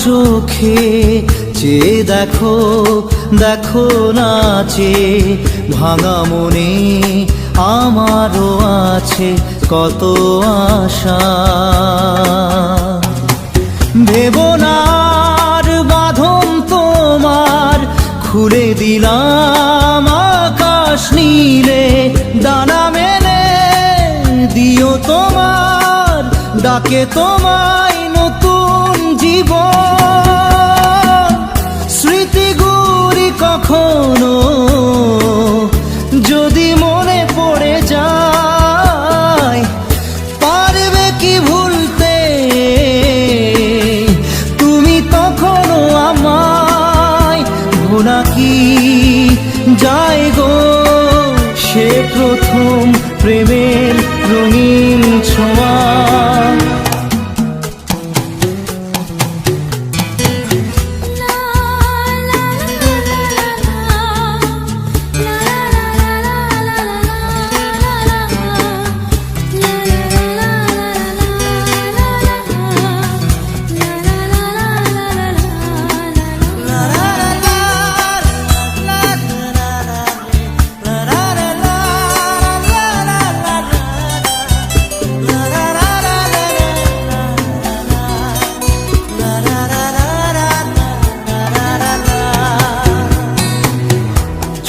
চোখে চেয়ে দেখো, দেখো নাচে ভাঙা মনে আমারও আছে কত আশা। ভেবনার বাঁধন তোমার খুলে দিলাম আকাশ নীলে, ডানা মেলে দিও তোমার ডাকে তোমায় নতুন জীবন। স্মৃতিগুলি কখনো যদি মনে পড়ে যায়, পারবে কি ভুলতে তুমি তখনও আমায়? ভোলা কি যায় গো সে প্রথম প্রেমের রঙিন ছোঁয়া।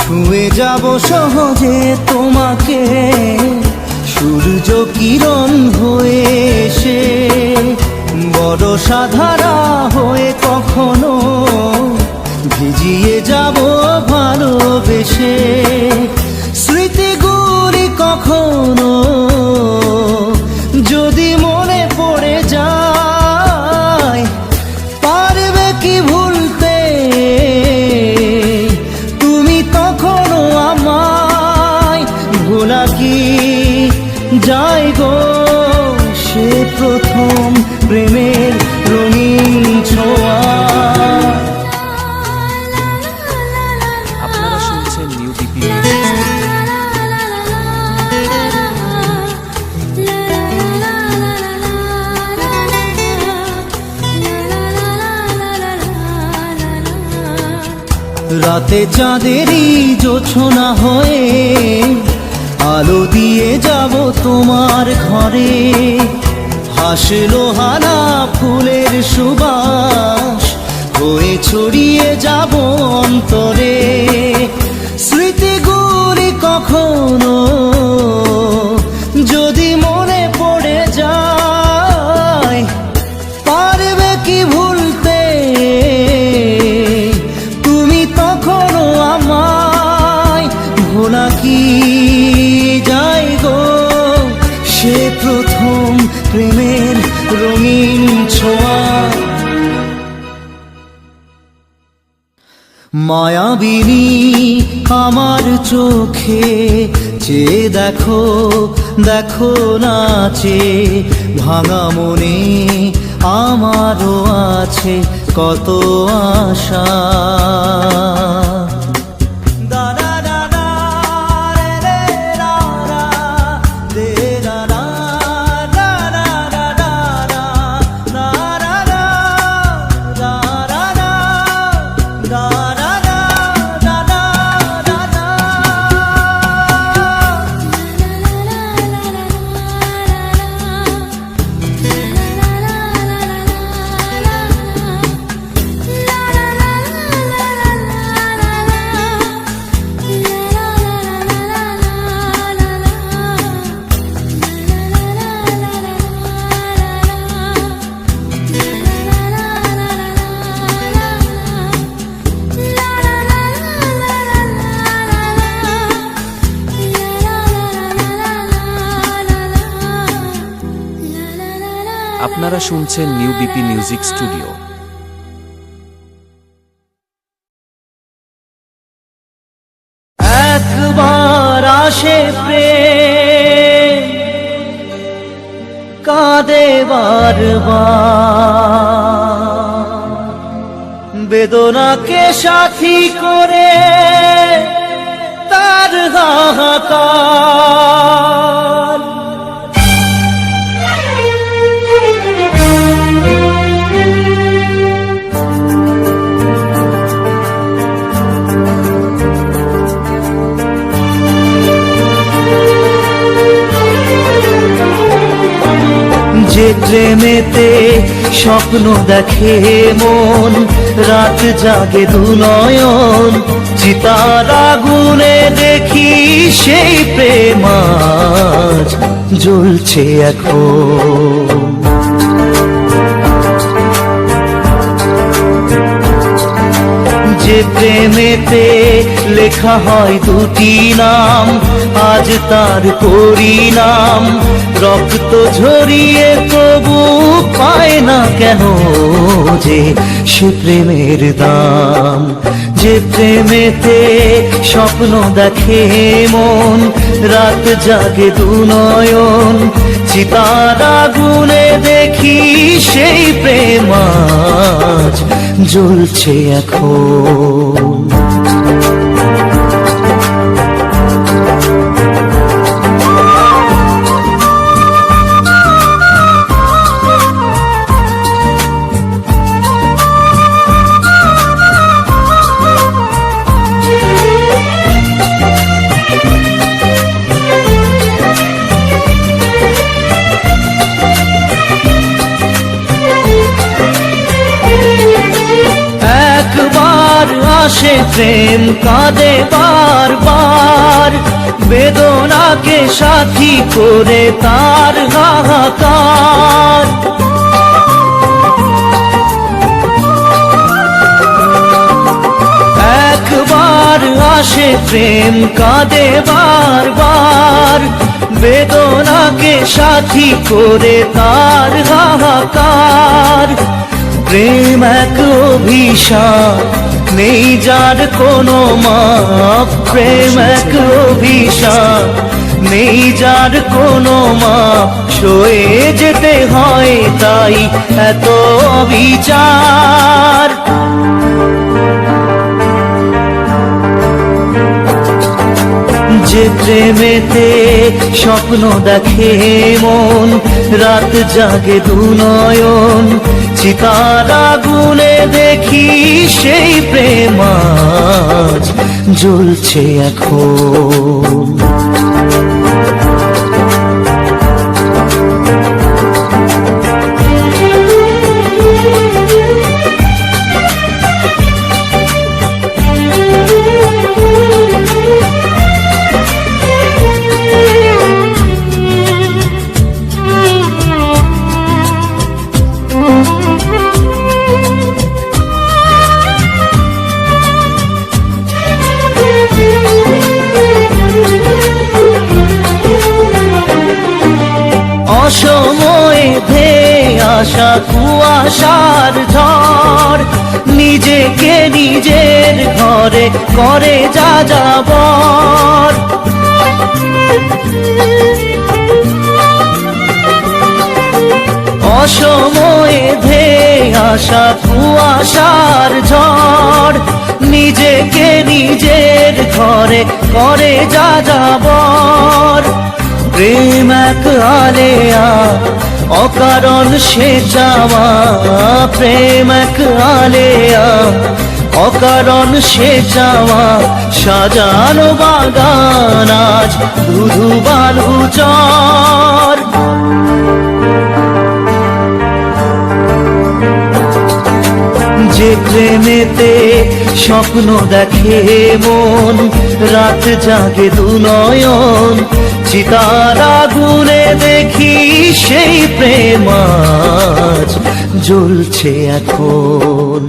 ছুঁয়ে যাব সহজে তোমাকে সূর্য কিরণ হয়ে এসে, বরষা ধারা হয়ে কখনো ভিজিয়ে যাব ভালোবেসে। স্মৃতিগুলি কখনো যদি মনে পড়ে যায়, পারবে কি ভুলতে তুমি তখনও আমায়? ভোলা কি যায় গো সে প্রথম প্রেমের রঙিন ছোঁয়া। আপনারা শুনছেন নিউ বিপি। রাতে চাঁদেরই জোছনা হয়ে আলো দিয়ে যাব তোমার ঘরে, হাসলো হানা ফুলের সুবাস হয়ে ছড়িয়ে যাব অন্তরে। স্মৃতিগুলি কখনো যদি মনে পড়ে যায়, পারবে কি ভুলতে তুমি তখনও আমায়? ভোলা কি যায় গো সে প্রথম প্রেমের রঙিন ছোঁয়া। মায়াবিনী আমার চোখে চেয়ে দেখো, দেখো নাচে ভাঙা মনে আমারও আছে কত আশা। আপনারা শুনছেন নিউ বিপি মিউজিক স্টুডিও। একবার আসে প্রেম কাঁদে বারবার, বেদনাকে সাথী করে তার হাহাকার। যে প্রেমেতে স্বপ্ন দেখে মন, রাত জাগে দুনয়ন, চিতার আগুনে দেখি সেই প্রেম আজ জ্বলছে এখন। যে প্রেমেতে লেখা হয় দুটি নাম, আজ তার পরিণাম রক্ত ঝরিয়ে তবু পায় না কেন যে সে প্রেমের দাম। যে প্রেমেতে স্বপ্ন দেখে মন, রাত জাগে দুনয়ন, চিতার আগুনে দেখি সেই প্রেম আজ জ্বলছে এখন। আসে প্রেম কাঁদে বারবার, বেদনাকে সাথী করে তার হাহাকার। একবার আসে প্রেম কাঁদে বারবার, বেদনাকে সাথী করে তার হাহাকার। প্রেম এক অভিশাপ, নেই যার কোনো মাপ। প্রেম এক অভিশাপ, নেই যার কোনো মাপ। সয়ে যেতে হয় তাই এত বিচার। যে প্রেমেতে স্বপ্ন দেখে মন, রাত জাগে দুনয়ন, চিতার আগুনে দেখি সেই প্রেম আজ জ্বলছে এখন। অসময়ে ধেয়ে আসা কুয়াশার ঝড়, নিজেকে নিজের ঘরে করে যা যাবর। অসময়ে ধেয়ে আসা কুয়াশার ঝড়, নিজেকে নিজের ঘরে করে যা যাবর। প্রেম এক আলেয়া, অকারণ সে চাওয়া। প্রেম এক আলেয়া, অকারণ সে চাওয়া। সাজানো বাগান আজ ধুধু বালু চর। যে প্রেমেতে স্বপ্ন দেখে মন, রাত জাগে দুনয়ন, চিতার আগুনে দেখি সেই প্রেম আজ জ্বলছে এখন।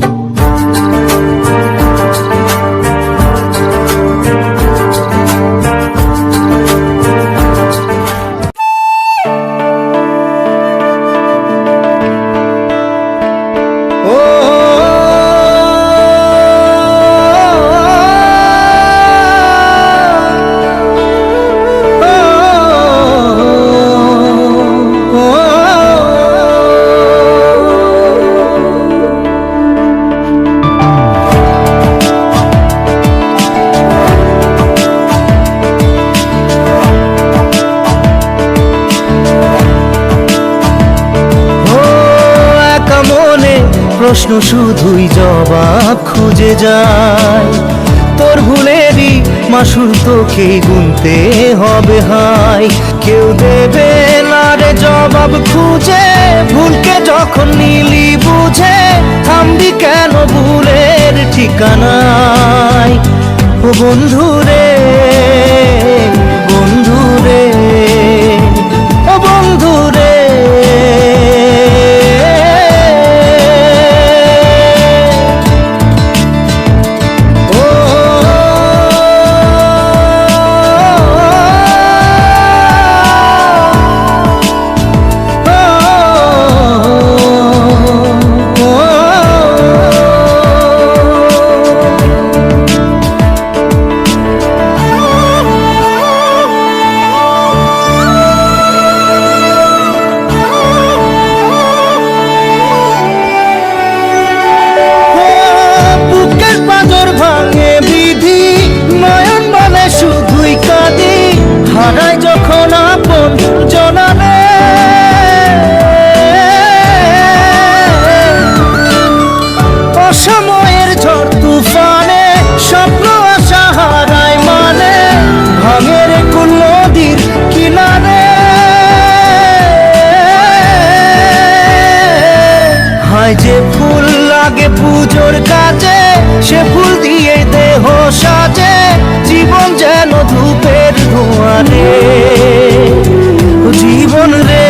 প্রশ্ন শুধুই জবাব খুঁজে যায়, তোর ভুলেরই মাসুল তোকেই গুনতে হবে হাই। কেউ দেবে না রে জবাব খুঁজে, ভুলকে যখন নিলি বুঝে থামবি কেন ভুলের ঠিকানায়। ও বন্ধু রে, বন্ধু রে, ও বন্ধু রে। হারাই যখন আপন জনারে, অসময়ের ঝড় তুফানে স্বপ্ন আশা হারায় মানে, ভাঙের কুল নদীর কিনারে। হায় যে ফুল লাগে পুজোর কাজে, সে ফুল দিয়ে দেহ সাজে, জীবন যেন ধূপের ধোঁয়ারে। জীবন রে,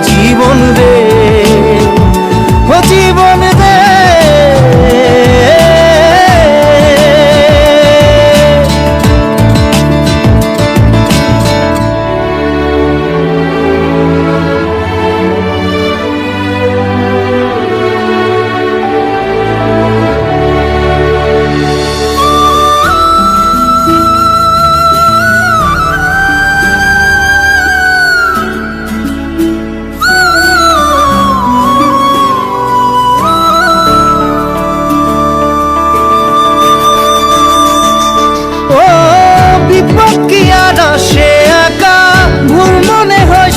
জীবন রে, ও জীবন রে।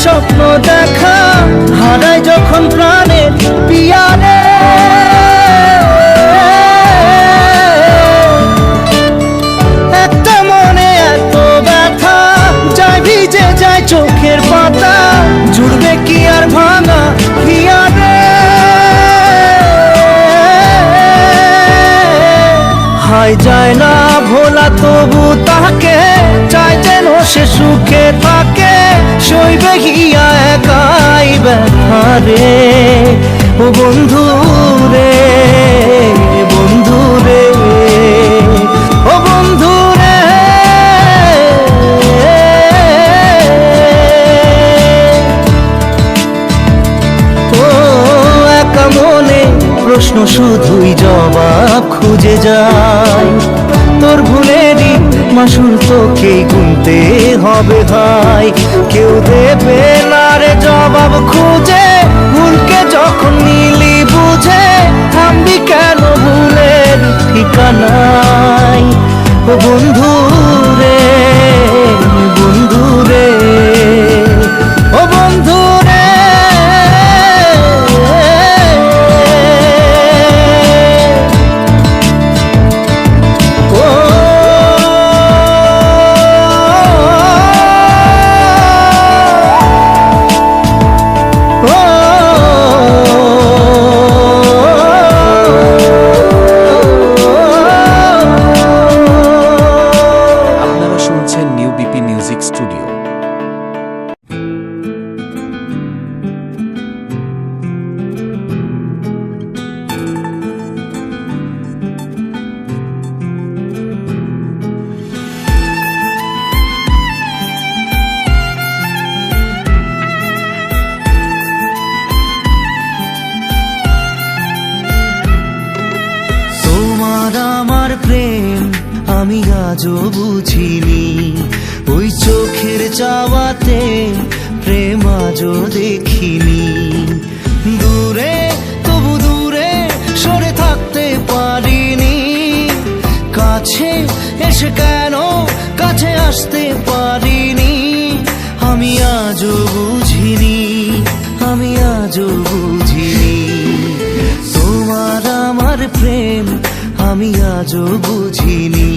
স্বপ্ন দেখা হারায় যখন প্রাণের পিয়ারে, একটা মনে এত ব্যথা যায় ভিজে যায় চোখের পাতা, জুড়বে কি আর ভাঙা হিয়ারে। হায় যায় না ভোলা তবু তাকে চাই যেন সে সুখে থাকে, সইবে গিয়া একাই ব্যথা রে। ও বন্ধু রে, বন্ধু রে, ও বন্ধু রে। ও একা মনে প্রশ্ন শুধুই জবাব খুঁজে যায়, তোর ভুলেরই মাসুল তোকেই গুনতে হবে ভাই। কেউ দেবে না রে জবাব খুঁজে, ভুলকে যখন নিলি বুঝে থামবি কেন ভুলের ঠিকানায়। ও বন্ধু রে, বন্ধু রে, ও বন্ধু রে। আমি আজও বুঝিনি, ওই চোখের চাওয়াতে প্রেম আজও দেখিনি। দূরে তবু দূরে সরে থাকতে পারিনি, কাছে এসে কেন কাছে আসতে পারিনি। আমি আজও বুঝিনি, আমি আজও বুঝিনি, তোমার আমার প্রেম আমি আজও বুঝিনি।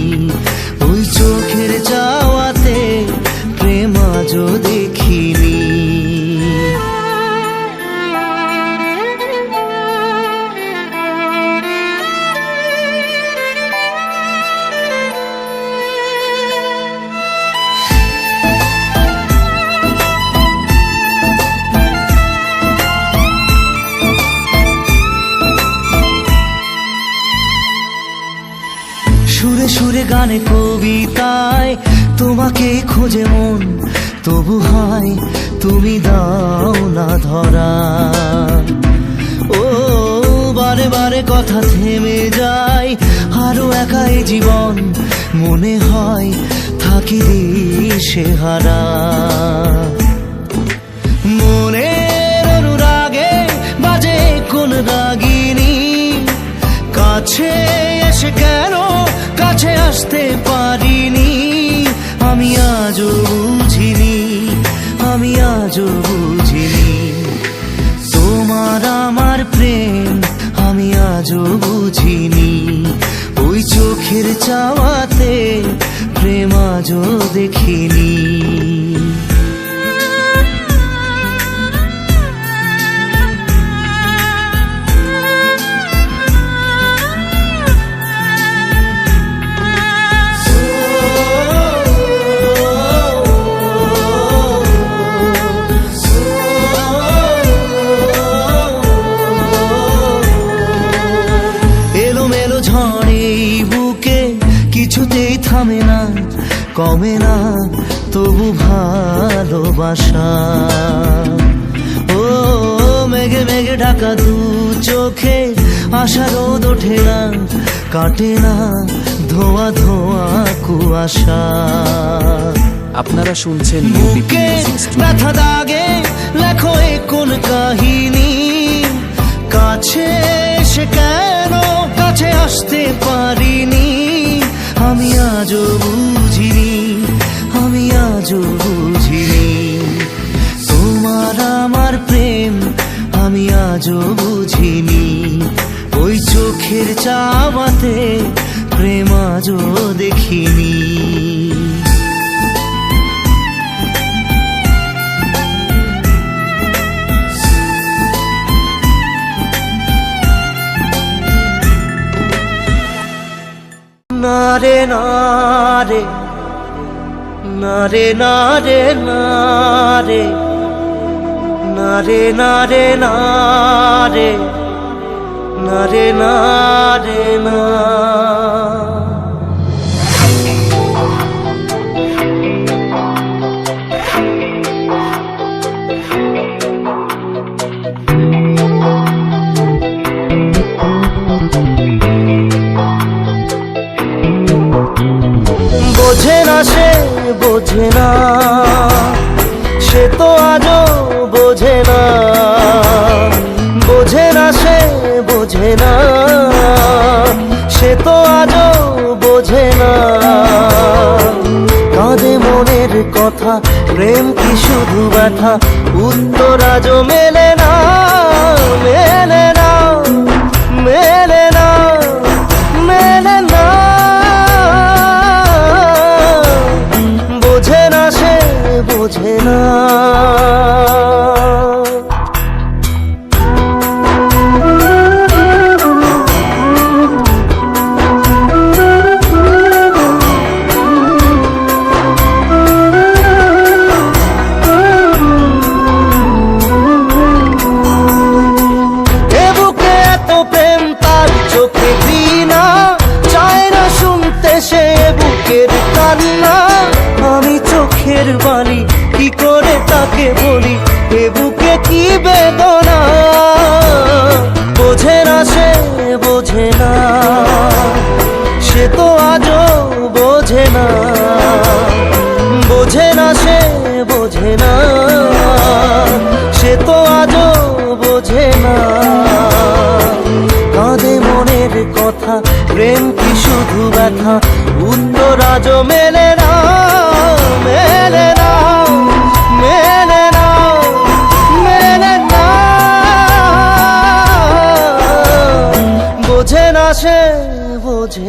ওই চোখের চাওয়াতে প্রেম আজও দেখিনি। সুরে সুরে গানে কবিতায় তোমাকে খোঁজে মন, তবু হয় তুমি দাও না ধরা। ও বারে বারে কথা থেমে যায়, আরো একাই জীবন মনে হয় থাকি দিশে হারা। মনের অনুরাগে বাজে কোন রাগিনী, কাছে এসে কেন কাছে আসতে পারিনি। আমি আজও বুঝিনি, আমি আজও বুঝিনি তোমার আমার প্রেম, আমি আজও বুঝিনি। ওই চোখের চাওয়াতে প্রেম আজও দেখিনি। কিছুতেই থামে না, কমে না তবু ভালোবাসা। ও মেঘে মেঘে ঢাকা দু চোখে আশা রোদ ওঠে না, কাটে না ধোয়া ধোয়া কুয়াশা। আপনারা শুনছেন নিউ বিপি বুকে মিউজিক স্টুডিও। ব্যথা দাগে লেখো এ কোন কাহিনী, কাছে এসে কেন কাছে আসতে পারিনি। আমি আজও বুঝিনি, আমি আজও বুঝিনি তোমার আমার প্রেম, আমি আজও বুঝিনি। ওই চোখের চাওয়াতে প্রেম আজও দেখিনি। নারে নারে নারে নারে নারে নারে নারে নারে নারে নারে না। বোঝে না সে বোঝে না, সে তো আজও বোঝে না। বোঝে না সে বোঝে না, সে তো আজও বোঝে না। কাঁদে মনের কথা, প্রেম কি শুধু ব্যথা, উত্তর আজও মেলে না, মেলে না, মেলে না, মেলে না। বোঝে না সে বোঝে না। এ বুকে এত প্রেম তার চোখে ঘৃণা, চায় না শুনতে সে বুকের কান্না। আমি চোখের বালি কি করে তাকে বলি, এ বুকে কি বেদনা। বোঝে না সে বোঝে না, সে তো আজও বোঝে না। বোঝে না সে বোঝে না, সে তো আজও বোঝে না। কাঁদে মনের কথা, প্রেম কি শুধু ব্যথা, উত্তর আজও মেলে না, মেলে না, মেলে না, মেলে না। বোঝে না সে বোঝে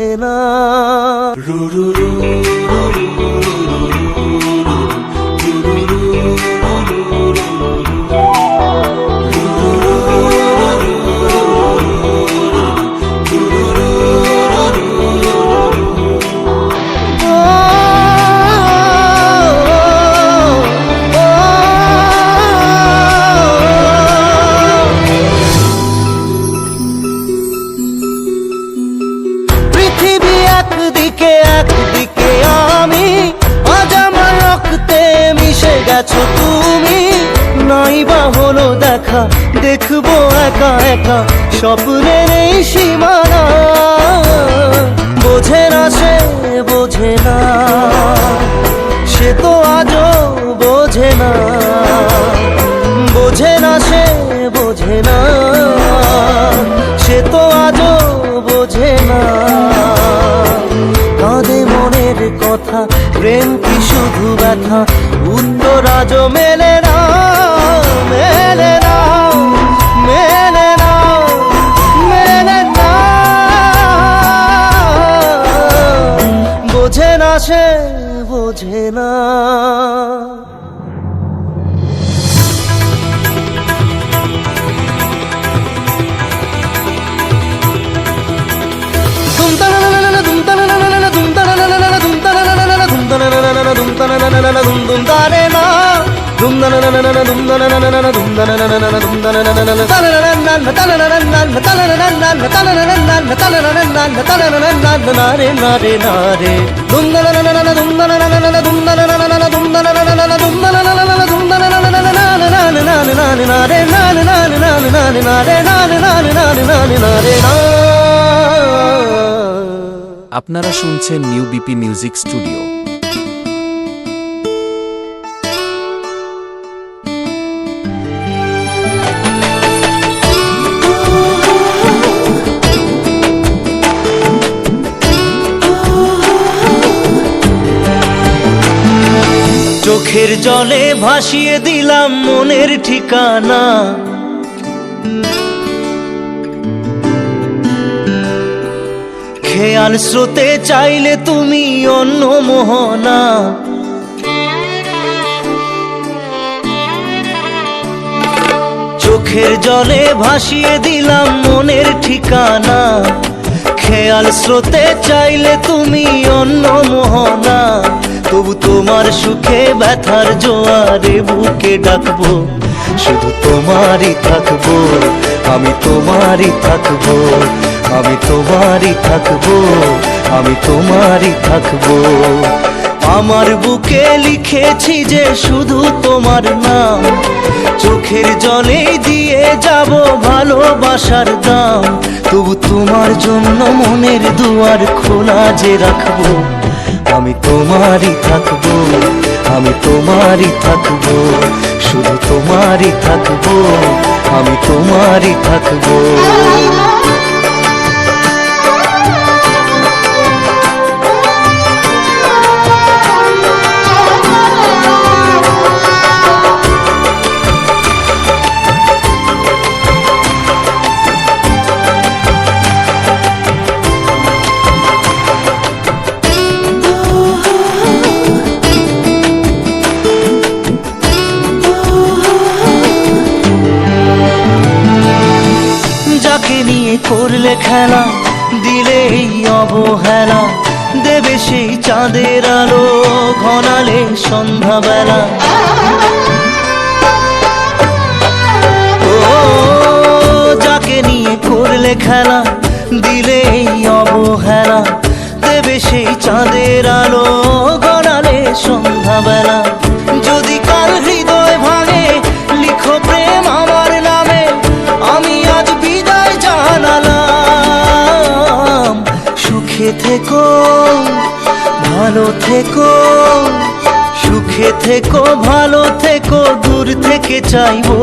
গেছো তুমি, নাই বা হলো দেখা, দেখবো একা একা স্বপ্নের এই সীমানা। বোঝে না সে বোঝে না, সে তো আজও বোঝে না। বোঝে না সে বোঝে না, সে তো আজও বোঝে না। কাঁদে মনের কথা, প্রেম কি শুধু ব্যথা, উত্তর আজও মেলে না, মেলে না, মেলে না, মেলে না। বোঝে না সে বোঝে না। আপনারা শুনছেন নিউ বিপি মিউজিক স্টুডিও। চোখের জলে ভাসিয়ে দিলাম মনের ঠিকানা, খেয়াল স্রোতে চাইলে তুমি অন্য মোহনা। চোখের জলে ভাসিয়ে দিলাম মনের ঠিকানা, খেয়াল স্রোতে চাইলে তুমি অন্য মোহনা। তবু তোমার সুখে ব্যথার জোয়ারে বুকে ডাকবো, শুধু তোমারই থাকবো, আমি তোমারই থাকবো, আমি তোমারই থাকবো, আমি তোমারই থাকবো। আমার বুকে লিখেছি যে শুধু তোমার নাম, চোখের জলে দিয়ে যাব ভালোবাসার দাম। তবু তোমার জন্য মনের দুয়ার খোলা যে রাখবো, আমি তোমারই থাকবো, আমি তোমারই থাকবো, শুধু তোমারই থাকবো, আমি তোমারই থাকবো। যাকে নিয়ে করলে খেলা, দিলে এই অবহেলা, দেবে সেই চাঁদের আলো ঘনালে সন্ধ্যাবেলা। ও যাকে নিয়ে করলে খেলা, দিলে এই অবহেলা, দেবে সেই চাঁদের আলো ঘনালে সন্ধ্যাবেলা। যদি কাল হৃদয় ভাঙে লিখো প্রেম আমার নামে, আমি আজ বিদায় জানালাম। সুখে থেকো ভালো থেকো, সুখে থেকো ভালো থেকো, দূর থেকে চাইবো।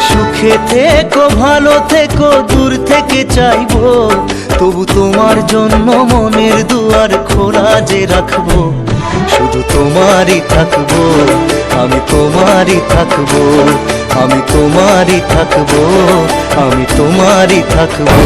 সুখে থেকো ভালো থেকো, দূর থেকে চাইবো। তবু তোমার জন্য মনের দুয়ার খোলা যে রাখবো, শুধু তোমারই থাকবো, আমি তোমারই থাকবো, আমি তোমারই থাকবো, আমি তোমারই থাকবো।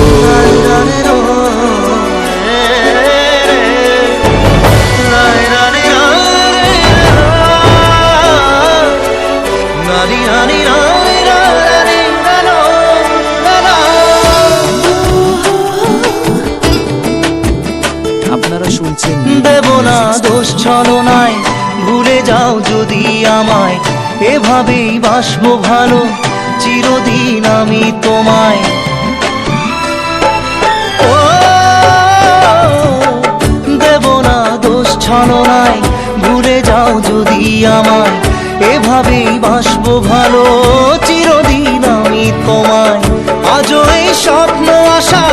আপনারা শুনছেন দেব না দোষ ছলনায়, ভুলে যাও যদি আমায়, এভাবেই বাসবো ভালো চিরদিন আমি তোমায়। ও দেব না দোষ ছলনায়, ভুলে যাও যদি আমায়, এভাবেই বাসবো ভালো চিরদিন আমি তোমায়। আজও এই স্বপ্ন আশা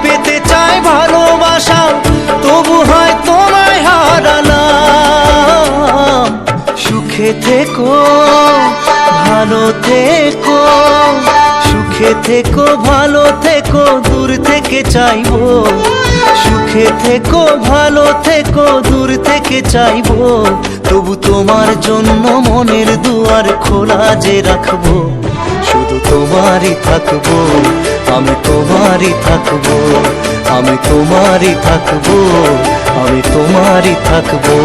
পেতে চাই ভালোবাসা, তবু হয় তোমায় হারালাম। সুখে থেকো ভালো থেকো, সুখে থেকো ভালো থেকো, দূর থেকে চাইবো। সুখে থেকো ভালো থেকো, দূর থেকে চাইবো। তবু তোমার জন্য মনের দুয়ার খোলা যে রাখবো। শুধু তোমারই থাকবো, আমি তোমারই থাকবো, আমি তোমারই থাকবো, আমি তোমারই থাকবো।